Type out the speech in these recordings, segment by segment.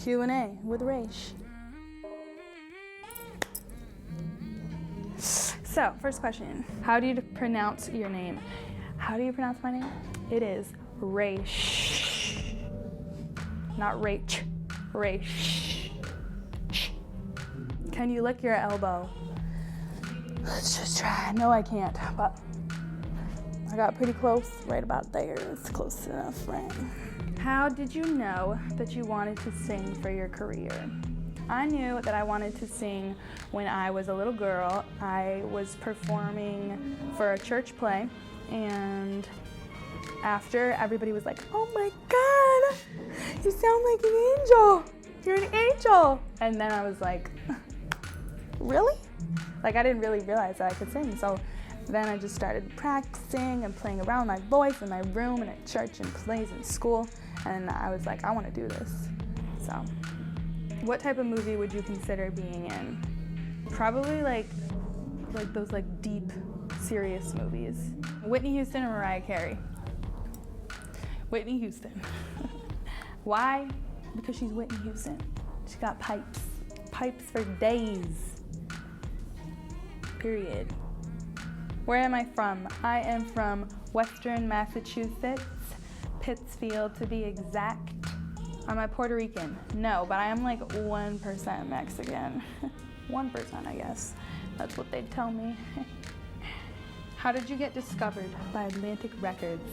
Q&A with Raiche. So, first question. How do you pronounce your name? How do you pronounce my name? It is Raiche. Not Raiche. Raiche. Can you lick your elbow? Let's just try. No, I can't, but I got pretty close, right about there. It's close enough, right? How did you know that you wanted to sing for your career? I knew that I wanted to sing when I was a little girl. I was performing for a church play, and after, everybody was like, "Oh my God, you sound like an angel. You're an angel." And then I was like, really? Like, I didn't really realize that I could sing. So then I just started practicing and playing around with my voice in my room and at church and plays in school. And I was like, I want to do this. So, what type of movie would you consider being in? Probably like those like deep, serious movies. Whitney Houston or Mariah Carey? Whitney Houston. Why? Because she's Whitney Houston. She got pipes. Pipes for days. Period. Where am I from? I am from Western Massachusetts, Pittsfield to be exact. Am I Puerto Rican? No, but I am like 1% Mexican. 1%, I guess. That's what they'd tell me. How did you get discovered by Atlantic Records?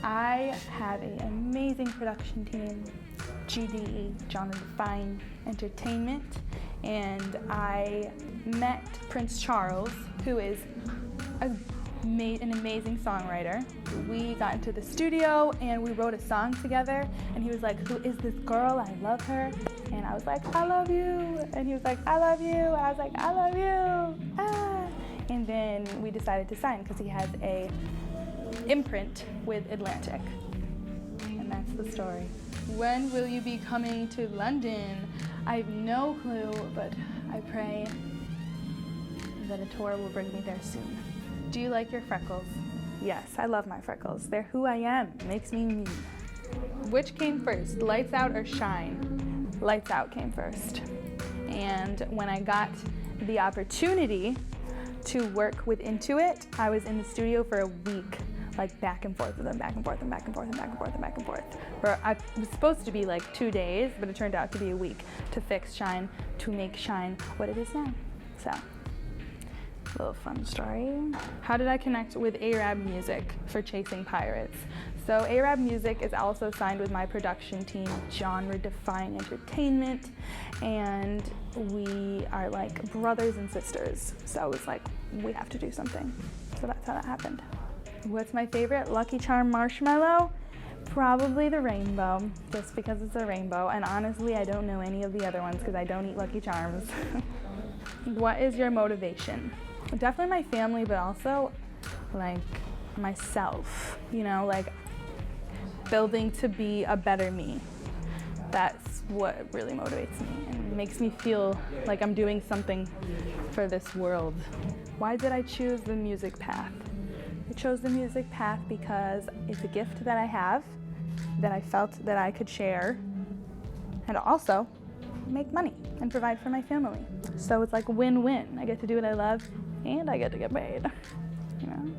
I have an amazing production team, GDE, John Define Entertainment, and I met Prince Charles, who is an amazing songwriter. We got into the studio and we wrote a song together, and he was like, "Who is this girl? I love her." And I was like, "I love you." And he was like, "I love you." And I was like, "I love you." Ah. And then we decided to sign because he has a imprint with Atlantic. And that's the story. When will you be coming to London? I have no clue, but I pray that a tour will bring me there soon. Do you like your freckles? Yes, I love my freckles. They're who I am. It makes me me. Which came first, Lights Out or Shine? Lights Out came first. And when I got the opportunity to work with Intuit, I was in the studio for a week, like back and forth with them, back and forth and back and forth and back and forth and back and forth. It was supposed to be like 2 days, but it turned out to be a week to fix Shine, to make Shine what it is now. So, a little fun story. How did I connect with Arab Music for Chasing Pirates? So Arab Music is also signed with my production team, Genre Define Entertainment, and we are like brothers and sisters. So it was like, we have to do something. So that's how that happened. What's my favorite Lucky Charm marshmallow? Probably the rainbow, just because it's a rainbow. And honestly, I don't know any of the other ones because I don't eat Lucky Charms. What is your motivation? Definitely my family, but also like myself, you know, like building to be a better me. That's what really motivates me and makes me feel like I'm doing something for this world. Why did I choose the music path? I chose the music path because it's a gift that I have, that I felt that I could share, and also make money and provide for my family. So it's like win-win. I get to do what I love and I get to get paid, you know?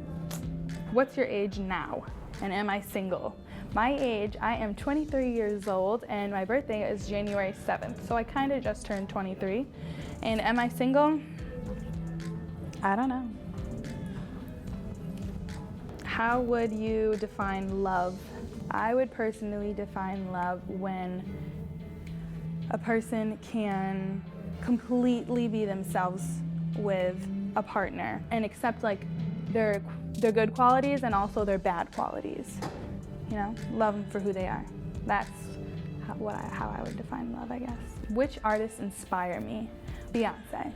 What's your age now? And am I single? My age, I am 23 years old and my birthday is January 7th. So I kind of just turned 23. And am I single? I don't know. How would you define love? I would personally define love when a person can completely be themselves with a partner and accept like their good qualities and also their bad qualities. You know, love them for who they are. That's how I would define love, I guess. Which artists inspire me? Beyonce.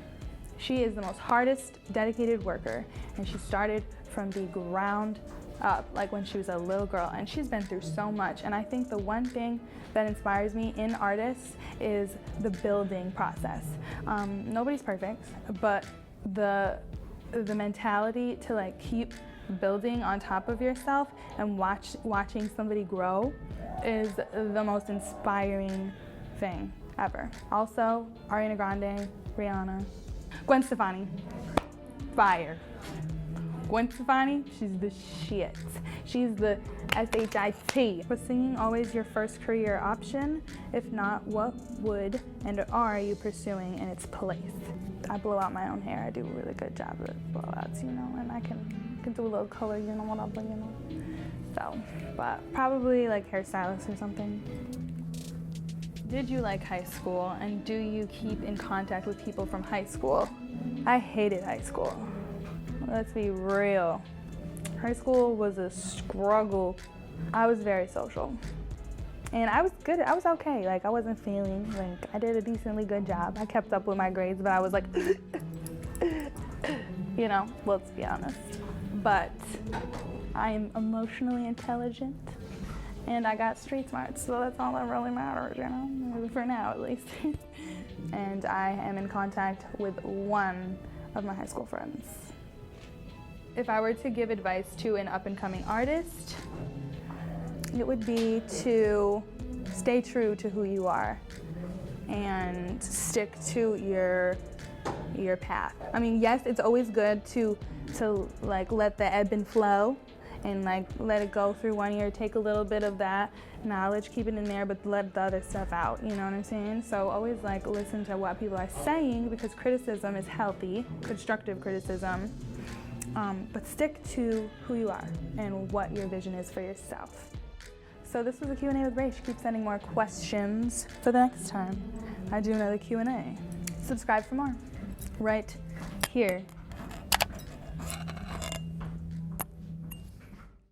She is the most hardest, dedicated worker, and she started from the ground up, like when she was a little girl, and she's been through so much. And I think the one thing that inspires me in artists is the building process. Nobody's perfect, but the mentality to like keep building on top of yourself and watching somebody grow is the most inspiring thing ever. Also, Ariana Grande, Rihanna, Gwen Stefani, fire. Gwen Stefani, she's the shit. She's the SHIT. Was singing always your first career option? If not, what would and are you pursuing in its place? I blow out my own hair. I do a really good job with blowouts, you know, and I can do a little color, you know, whatever, you know. So, but probably like hairstylist or something. Did you like high school, and do you keep in contact with people from high school? I hated high school. Let's be real. High school was a struggle. I was very social. And I was good, I was okay. Like, I wasn't failing. Like, I did a decently good job. I kept up with my grades, but I was like, you know, let's be honest. But I'm emotionally intelligent, and I got street smarts, so that's all that really matters, you know, for now at least. And I am in contact with one of my high school friends. If I were to give advice to an up-and-coming artist, it would be to stay true to who you are and stick to your path. I mean, yes, it's always good to like let the ebb and flow and like let it go through 1 year, take a little bit of that knowledge, keep it in there, but let the other stuff out, you know what I'm saying? So always like listen to what people are saying, because criticism is healthy, constructive criticism. But stick to who you are and what your vision is for yourself. So this was a Q&A with Raiche. Keep sending more questions for the next time I do another Q&A. Subscribe for more right here.